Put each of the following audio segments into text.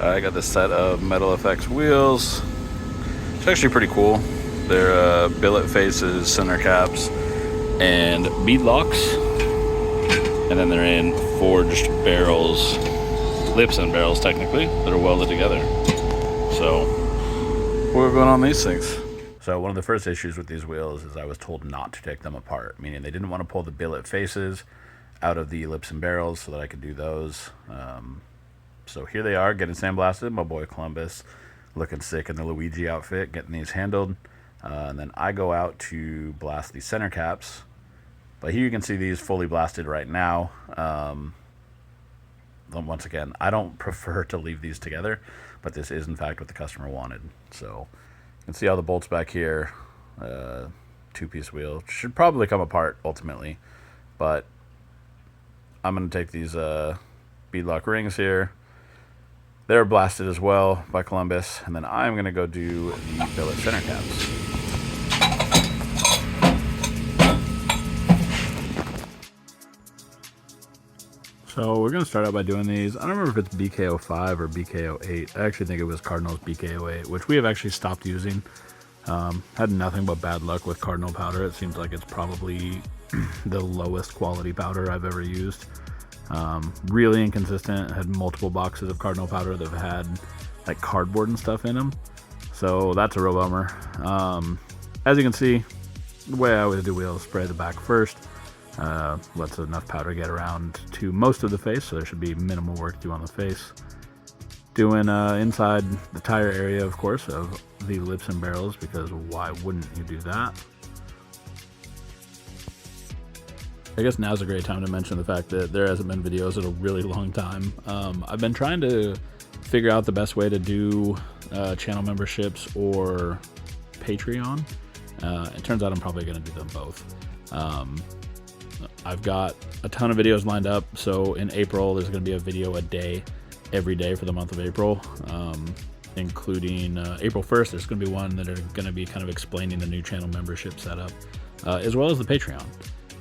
I got this set of Metal Effects wheels. It's actually pretty cool. They're billet faces, center caps, and bead locks. And then they're in forged barrels, lips and barrels technically, that are welded together. So, we're going on these things. So one of the first issues with these wheels is I was told not to take them apart, meaning they didn't want to pull the billet faces out of the lips and barrels so that I could do those. So here they are, getting sandblasted. My boy Columbus looking sick in the Luigi outfit, getting these handled. And then I go out to blast the center caps. But here you can see these fully blasted right now. Once again, I don't prefer to leave these together, but this is in fact what the customer wanted. So you can see all the bolts back here. Two-piece wheel. Should probably come apart ultimately, but I'm going to take these beadlock rings here. They're blasted as well by Columbus, and then I'm going to go do the billet center caps. So we're going to start out by doing these. I don't remember if it's BK05 or BK08. I actually think it was Cardinal's BK08, which we have actually stopped using. Had nothing but bad luck with Cardinal powder. It seems like it's probably the lowest quality powder I've ever used. Really inconsistent. Had multiple boxes of Cardinal powder that have had like cardboard and stuff in them. So that's a real bummer. As you can see, the way I always do wheels, spray the back first. Lets enough powder get around to most of the face, so there should be minimal work to do on the face. Doing inside the tire area, of course, of the lips and barrels, because why wouldn't you do that? I guess now's a great time to mention the fact that there hasn't been videos in a really long time. I've been trying to figure out the best way to do channel memberships or Patreon. It turns out I'm probably going to do them both. I've got a ton of videos lined up, so in April there's going to be a video a day, every day for the month of April, including April 1st. There's going to be one that are going to be kind of explaining the new channel membership setup, as well as the Patreon.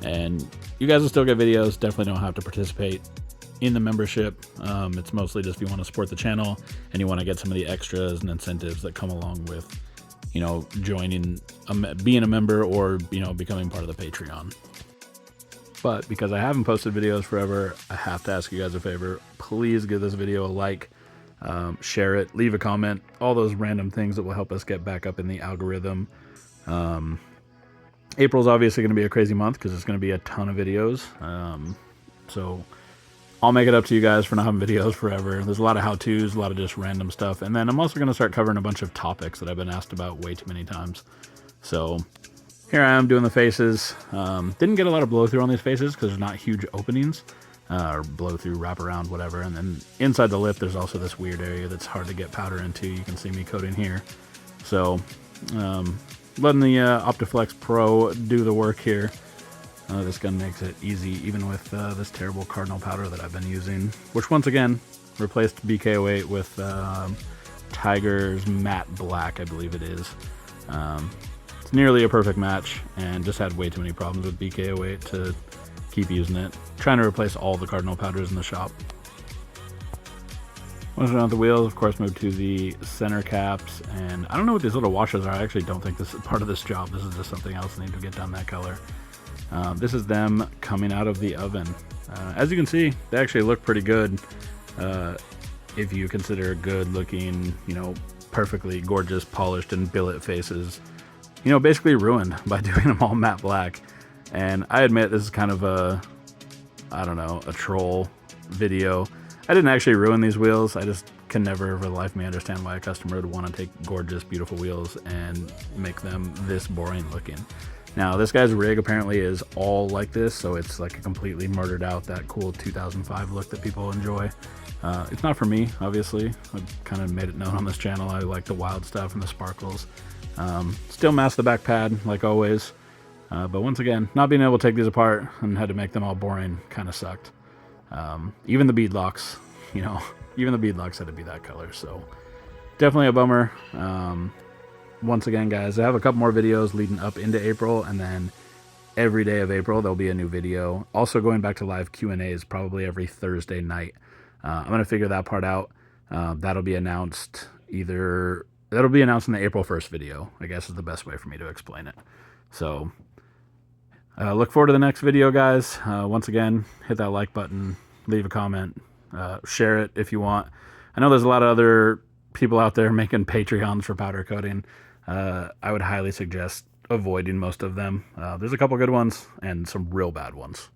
And you guys will still get videos. Definitely don't have to participate in the membership. It's mostly just if you want to support the channel and you want to get some of the extras and incentives that come along with, you know, joining, being a member, or, you know, becoming part of the Patreon. But because I haven't posted videos forever, I have to ask you guys a favor. Please give this video a like, share it, leave a comment, all those random things that will help us get back up in the algorithm. April's obviously going to be a crazy month because it's going to be a ton of videos. So I'll make it up to you guys for not having videos forever. There's a lot of how-tos, a lot of just random stuff. And then I'm also going to start covering a bunch of topics that I've been asked about way too many times. So here I am doing the faces. Didn't get a lot of blow through on these faces because there's not huge openings, or blow through, wrap around, whatever. And then inside the lip, there's also this weird area that's hard to get powder into. You can see me coating here. So letting the Optiflex Pro do the work here. This gun makes it easy, even with this terrible Cardinal powder that I've been using, which once again replaced BK08 with Tiger's Matte Black, I believe it is. It's nearly a perfect match, and just had way too many problems with BK08 to keep using it. Trying to replace all the Cardinal powders in the shop. Once we're on the wheels, of course, move to the center caps, and I don't know what these little washers are. I actually don't think this is part of this job. This is just something else I need to get done that color. This is them coming out of the oven. As you can see, they actually look pretty good. If you consider good looking, you know, perfectly gorgeous, polished, and billet faces, you know, basically ruined by doing them all matte black. And I admit this is kind of a, I don't know, a troll video. I didn't actually ruin these wheels. I just can never for the life of me understand why a customer would want to take gorgeous, beautiful wheels and make them this boring looking. Now, this guy's rig apparently is all like this, so it's like a completely murdered out, that cool 2005 look that people enjoy. It's not for me, obviously. I've kind of made it known on this channel. I like the wild stuff and the sparkles. Still mask the back pad, like always. But once again, not being able to take these apart and had to make them all boring kind of sucked. Even the bead locks, you know, even the bead locks had to be that color, so definitely a bummer. Once again, guys, I have a couple more videos leading up into April, and then every day of April there'll be a new video. Also going back to live Q&As probably every Thursday night. I'm going to figure that part out. That'll be announced that'll be announced in the April 1st video, I guess is the best way for me to explain it. So look forward to the next video, guys. Once again, hit that like button, leave a comment, share it if you want. I know there's a lot of other people out there making Patreons for powder coating. I would highly suggest avoiding most of them. There's a couple good ones and some real bad ones.